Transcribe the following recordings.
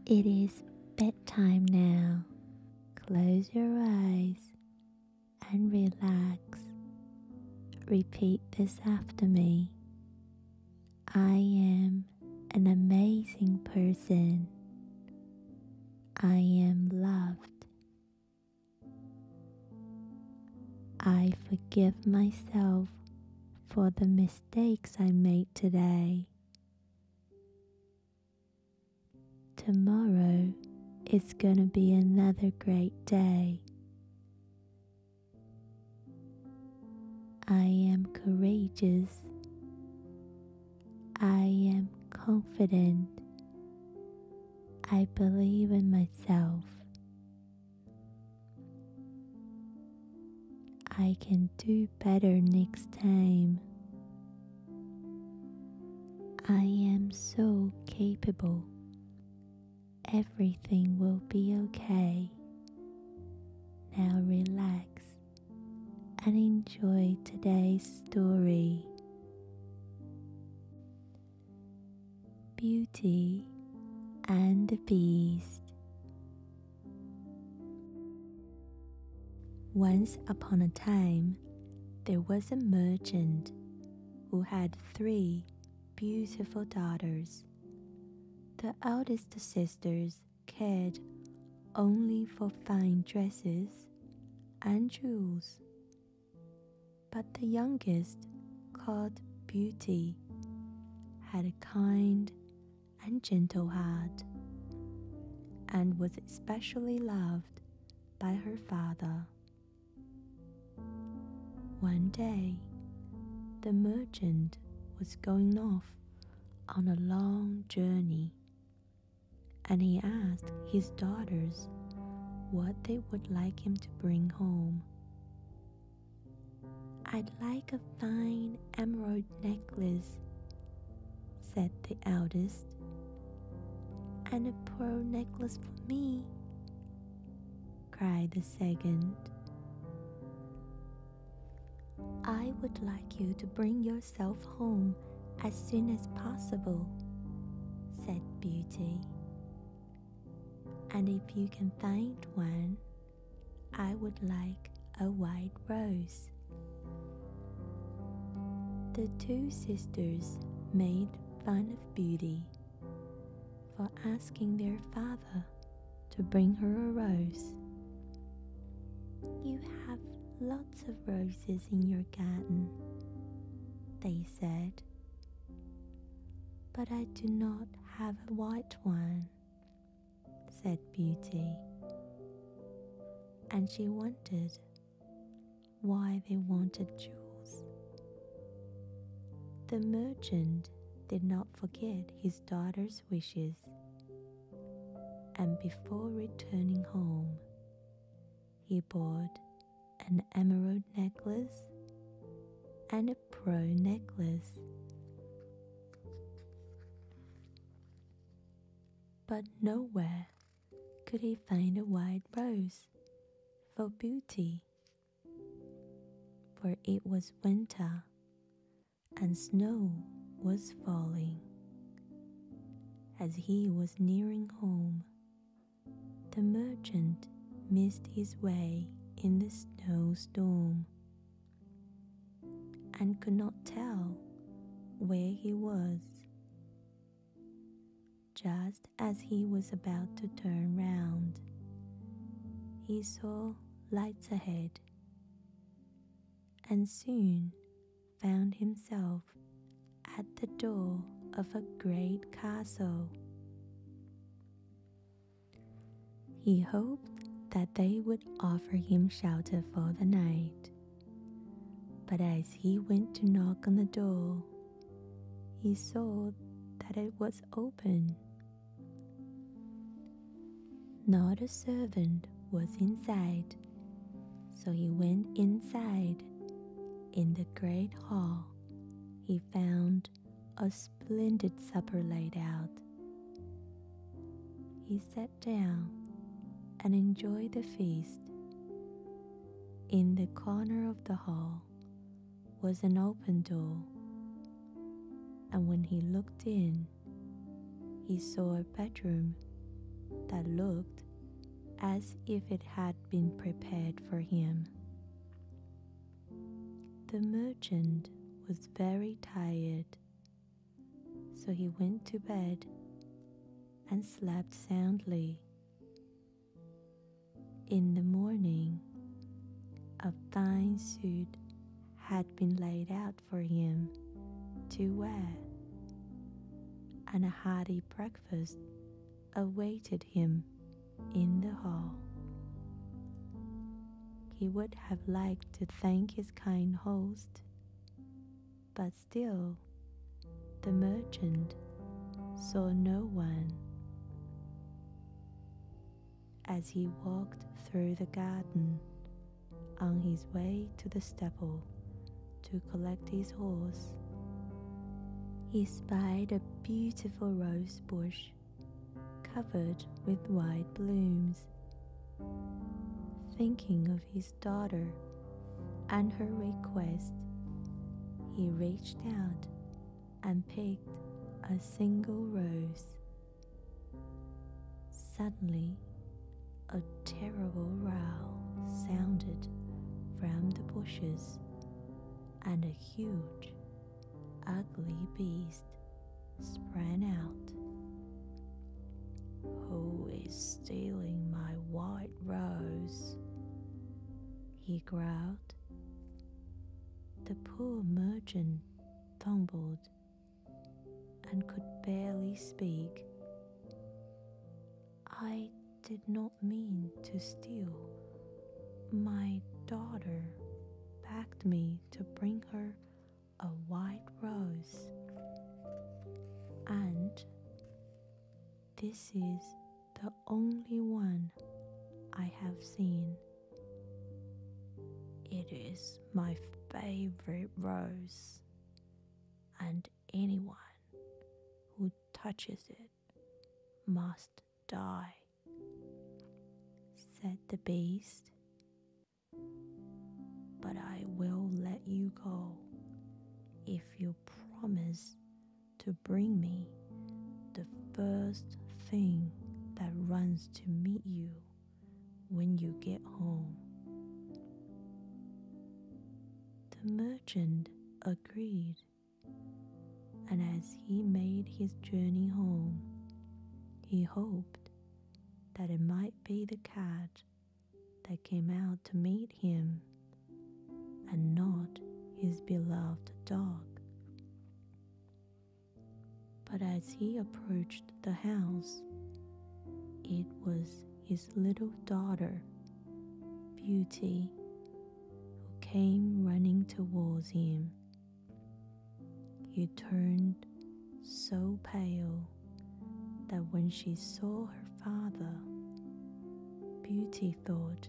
It is bedtime now. Close your eyes and relax. Repeat this after me. I am an amazing person. I am loved. I forgive myself for the mistakes I made today. Tomorrow is gonna be another great day. I am courageous. I am confident. I believe in myself. I can do better next time. I am so capable. Everything will be okay. Now relax and enjoy today's story. Beauty and the Beast. Once upon a time, there was a merchant who had 3 beautiful daughters. The eldest sisters cared only for fine dresses and jewels, but the youngest, called Beauty, had a kind and gentle heart and was especially loved by her father. One day, the merchant was going off on a long journey, and he asked his daughters what they would like him to bring home. "I'd like a fine emerald necklace," said the eldest. "And a pearl necklace for me," cried the second. "I would like you to bring yourself home as soon as possible," said Beauty. "And if you can find one, I would like a white rose." The 2 sisters made fun of Beauty for asking their father to bring her a rose. "You have lots of roses in your garden," they said, "but I do not have a white one," said Beauty. And she wondered why they wanted jewels. The merchant did not forget his daughter's wishes, and before returning home, he bought an emerald necklace and a pearl necklace. But nowhere could he find a white rose for Beauty, for it was winter and snow was falling. As he was nearing home, the merchant missed his way in the snowstorm and could not tell where he was. Just as he was about to turn round, he saw lights ahead and soon found himself at the door of a great castle. He hoped that they would offer him shelter for the night, but as he went to knock on the door, he saw that it was open. Not a servant was inside, so he went inside. In the great hall, he found a splendid supper laid out. He sat down and enjoyed the feast. In the corner of the hall was an open door, and when he looked in, he saw a bedroom that looked as if it had been prepared for him. The merchant was very tired, so he went to bed and slept soundly. In the morning, a fine suit had been laid out for him to wear, and a hearty breakfast awaited him in the hall. He would have liked to thank his kind host, but still the merchant saw no one. As he walked through the garden on his way to the stable to collect his horse, he spied a beautiful rose bush covered with white blooms. Thinking of his daughter and her request, he reached out and picked a single rose. Suddenly, a terrible growl sounded from the bushes, and a huge, ugly beast sprang out. "Who is stealing my white rose?" he growled. The poor merchant stumbled and could barely speak. "I did not mean to steal. My daughter begged me to bring her a white rose, and this is the only one I have seen. It is my favorite rose, and anyone who touches it must die," said the beast. "But I will let you go if you promise to bring me the first thing that runs to meet you when you get home." The merchant agreed, and as he made his journey home, he hoped that it might be the cat that came out to meet him and not his beloved dog. But as he approached the house, it was his little daughter, Beauty, who came running towards him. He turned so pale that when she saw her father, Beauty thought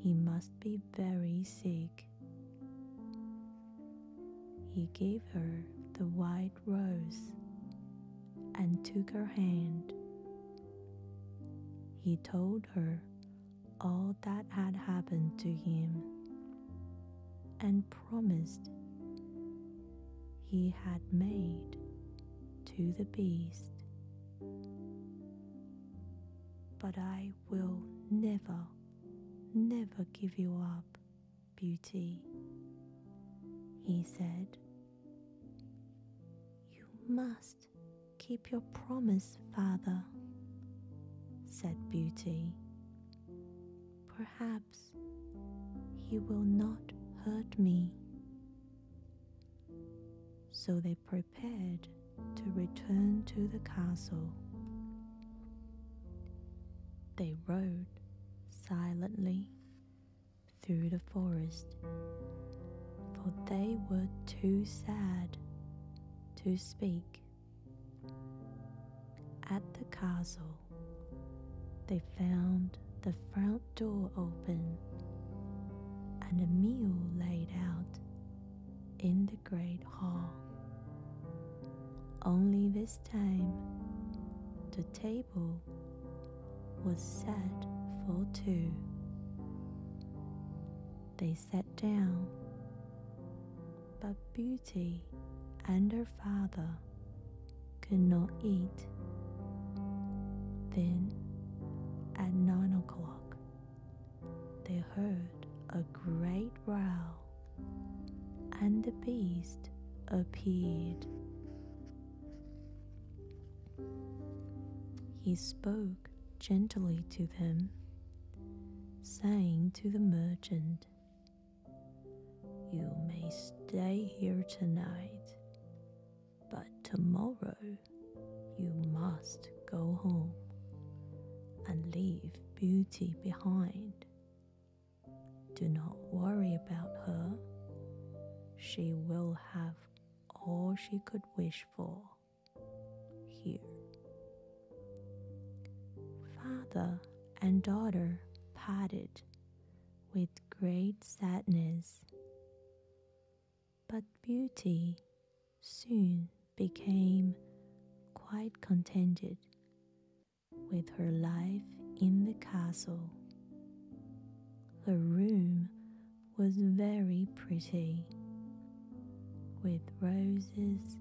he must be very sick. He gave her the white rose and took her hand. He told her all that had happened to him and promised he had made to the beast. "But I will never, never give you up, Beauty," he said. "You must keep your promise, father," said Beauty. "Perhaps he will not hurt me." So they prepared to return to the castle. They rode silently through the forest, for they were too sad to speak. At the castle, they found the front door open and a meal laid out in the great hall. Only this time, the table was set for two. They sat down, but Beauty and her father could not eat. Then, at 9 o'clock, they heard a great growl, and the beast appeared. He spoke gently to them, saying to the merchant, "You may stay here tonight, but tomorrow you must go home and leave Beauty behind. Do not worry about her. She will have all she could wish for here." Father and daughter parted with great sadness, but Beauty soon became quite contented with her life in the castle. Her room was very pretty, with roses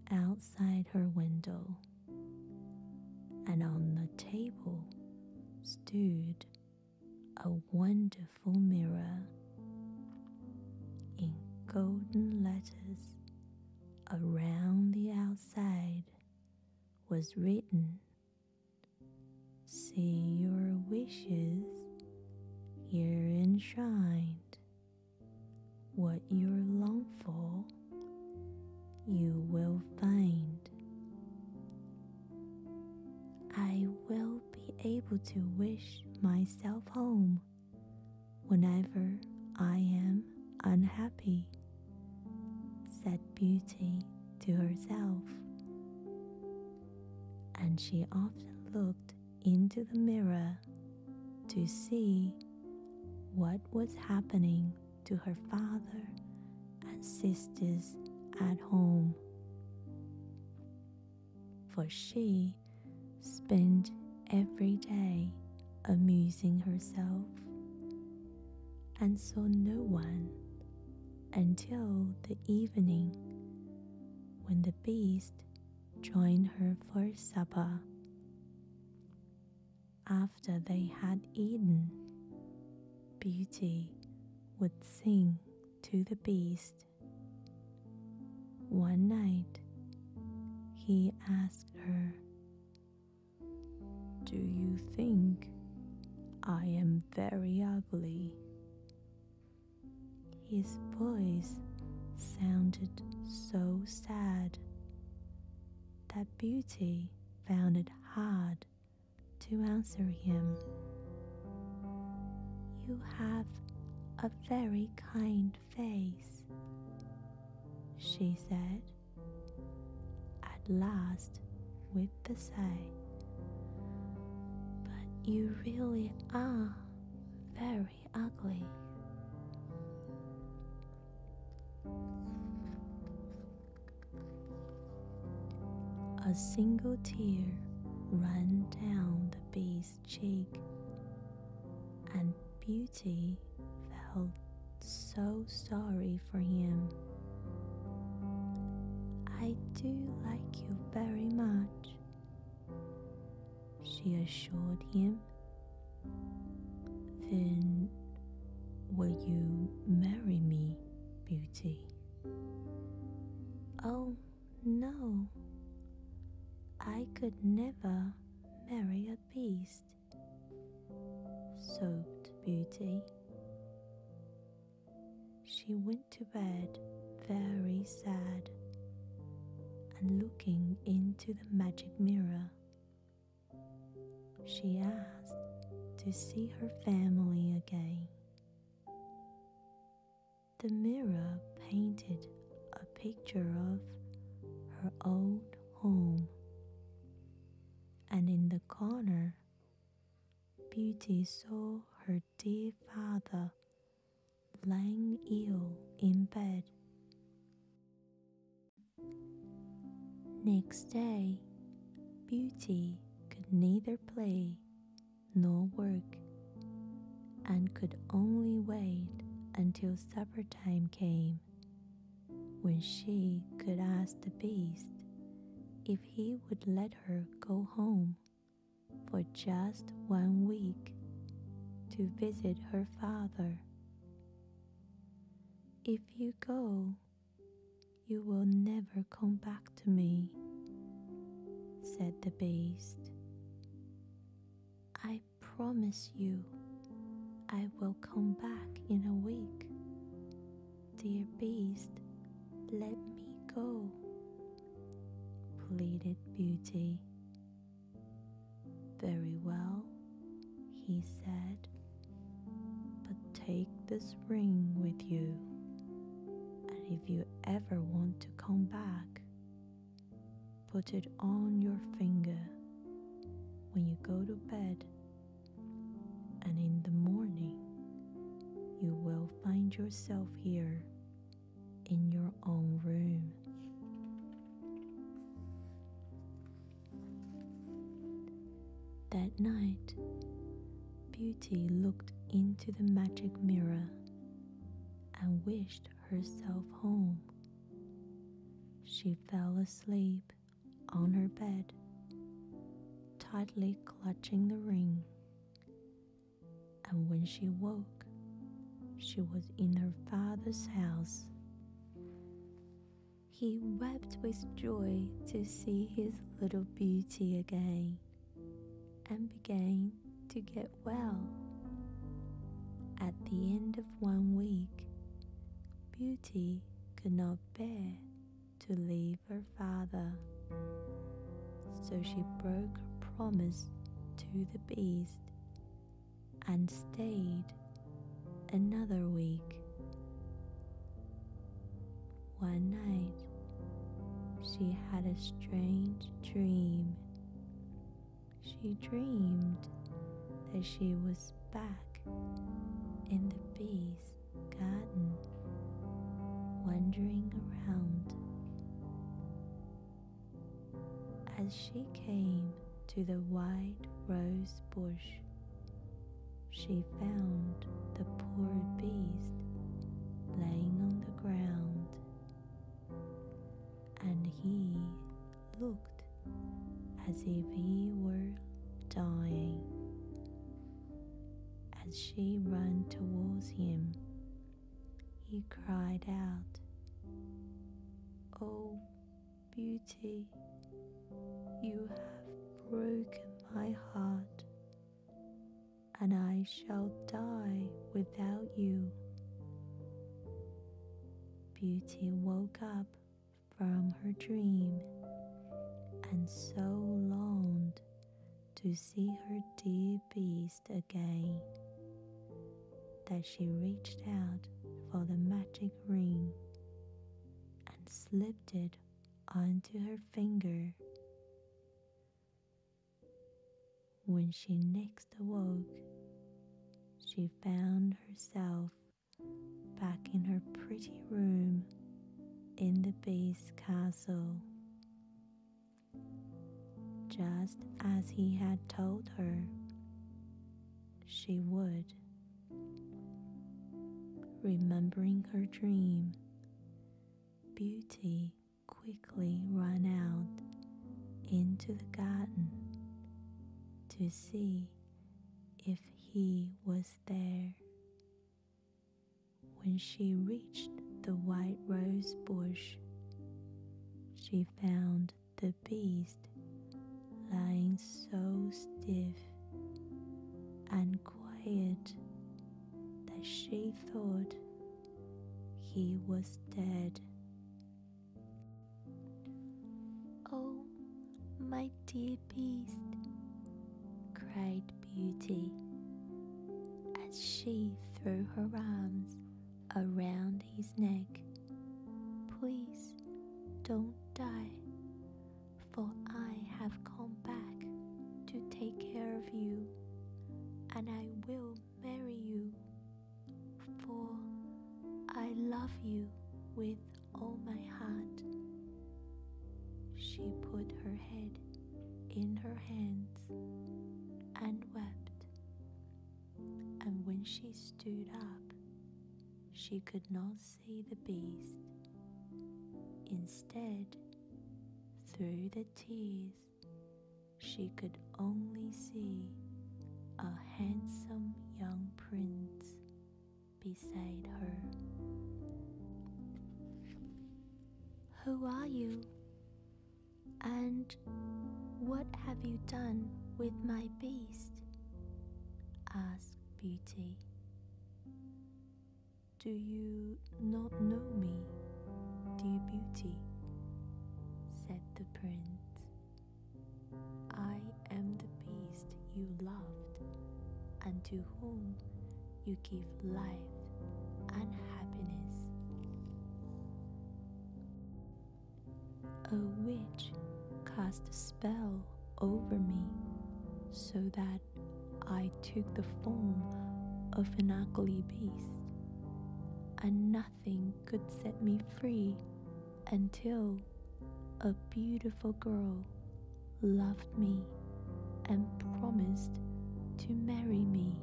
outside her window, and on the table stood a wonderful mirror. In golden letters around the outside was written, "See your wishes here enshrined. What you long for, you will find." I will be able to wish myself home whenever I am unhappy, said Beauty to herself. And she often looked into the mirror to see what was happening to her father and sisters at home. For she spent every day amusing herself and saw no one until the evening when the beast joined her for supper. After they had eaten, Beauty would sing to the beast. One night, he asked her, "Do you think I am very ugly?" His voice sounded so sad that Beauty found it hard to answer him. "You have a very kind face," she said, at last with a sigh. "But you really are very ugly." A single tear ran down the beast's cheek, and Beauty felt so sorry for him. "I do like you very much," she assured him. "Then will you marry me, Beauty?" "Oh, no. I could never marry a beast," sobbed Beauty. She went to bed very sad and looking into the magic mirror. She asked to see her family again. The mirror painted a picture of her old home, and in the corner, Beauty saw her dear father lying ill in bed. Next day, Beauty could neither play nor work, and could only wait until supper time came, when she could ask the beast if he would let her go home for just 1 week to visit her father. If you go, you will never come back to me, said the beast. I promise you, I will come back in a week. Dear beast, let me go, pleaded Beauty. Very well, he said, but take this ring with you, and if you ever want to come back, put it on your finger when you go to bed, and in the morning you will find yourself here in your own room. That night, Beauty looked into the magic mirror and wished herself home. She fell asleep on her bed, tightly clutching the ring, and when she woke, she was in her father's house. He wept with joy to see his little Beauty again and began to get well. At the end of 1 week, Beauty could not bear to leave her father, so she broke her promise to the beast and stayed another week. One night, she had a strange dream. She dreamed that she was back in the beast's garden, wandering around. As she came to the white rose bush, she found the poor beast laying on the ground, and he looked as if he were dying. As she ran towards him, he cried out, "Oh, Beauty, you have broken my heart, and I shall die without you." Beauty woke up from her dream and so longed to see her dear beast again that she reached out for the magic ring and slipped it onto her finger. When she next awoke, she found herself back in her pretty room in the beast's castle, just as he had told her she would. Remembering her dream, Beauty quickly ran out into the garden to see if he was there. When she reached the white rose bush, she found the beast lying so stiff and quiet that she thought he was dead. "Oh, my dear beast," cried Beauty as she threw her arms around his neck. "Please don't die, for I have come back to take care of you, and I will marry you, for I love you with all my heart." She put her head in her hands and wept, and when she stood up, she could not see the beast. Instead, through the tears, she could only see a handsome young prince beside her. "Who are you? And what have you done with my beast?" asked Beauty. "Do you not know me, dear Beauty?" said the prince. "I am the beast you loved, and to whom you give life and happiness. A witch cast a spell over me so that I took the form of an ugly beast, and nothing could set me free until a beautiful girl loved me and promised to marry me."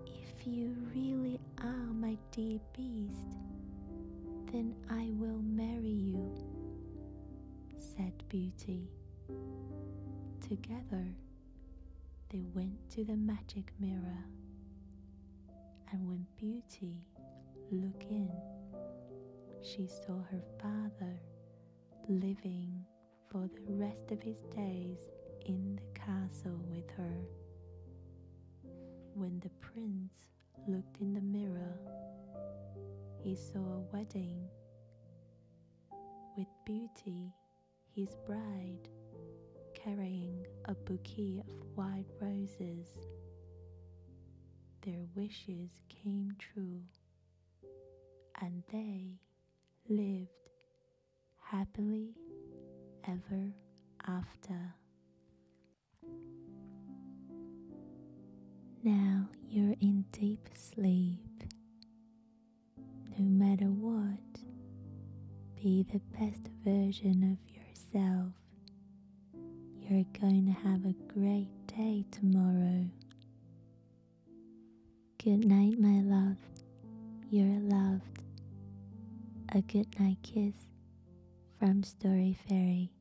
"If you really are my dear beast, then I will marry you," said Beauty. Together they went to the magic mirror, and when Beauty looked in, she saw her father living for the rest of his days in the castle with her. When the prince looked in the mirror, he saw a wedding with Beauty, his bride, carrying a bouquet of white roses. Their wishes came true, and they lived happily ever after. Now you're in deep sleep. No matter what, be the best version of yourself. You're going to have a great day tomorrow. Good night, my love. You're loved. A good night kiss from Story Fairy.